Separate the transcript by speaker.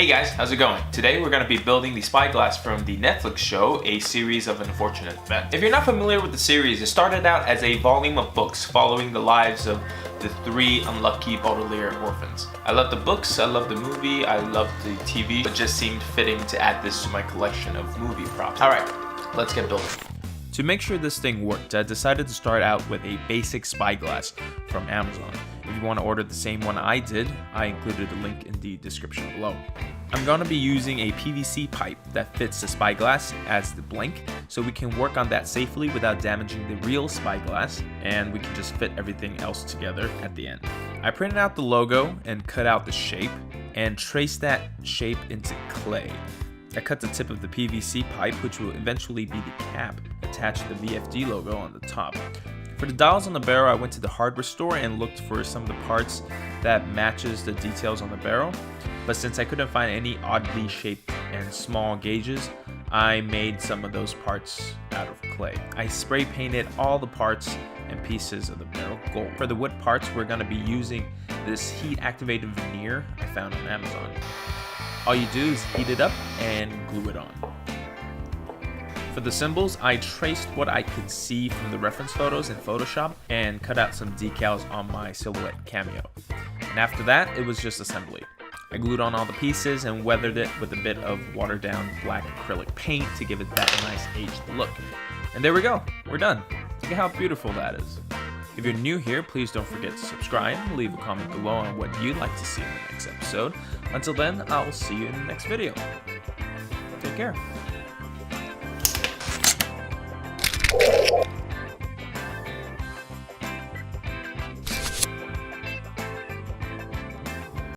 Speaker 1: Hey guys, how's it going? Today we're going to be building the Spyglass from the Netflix show, A Series of Unfortunate Events. If you're not familiar with the series, it started out as a volume of books following the lives of the 3 unlucky Baudelaire orphans. I love the books, I love the movie, I love the TV, but just seemed fitting to add this to my collection of movie props. Alright, let's get building. To make sure this thing worked, I decided to start out with a basic Spyglass from Amazon. If you want to order the same one I did, I included a link in the description below. I'm going to be using a PVC pipe that fits the Spyglass as the blank, so we can work on that safely without damaging the real Spyglass, and we can just fit everything else together at the end. I printed out the logo and cut out the shape, and traced that shape into clay. I cut the tip of the PVC pipe, which will eventually be the cap, attached to the VFD logo on the top. For the dials on the barrel, I went to the hardware store and looked for some of the parts that matches the details on the barrel, but since I couldn't find any oddly shaped and small gauges, I made some of those parts out of clay. I spray painted all the parts and pieces of the barrel gold. For the wood parts, we're going to be using this heat activated veneer I found on Amazon. All you do is heat it up and glue it on. For the symbols, I traced what I could see from the reference photos in Photoshop and cut out some decals on my silhouette cameo. And after that, it was just assembly. I glued on all the pieces and weathered it with a bit of watered down black acrylic paint to give it that nice aged look. And there we go, we're done. Look at how beautiful that is. If you're new here, please don't forget to subscribe and leave a comment below on what you'd like to see in the next episode. Until then, I will see you in the next video. Take care.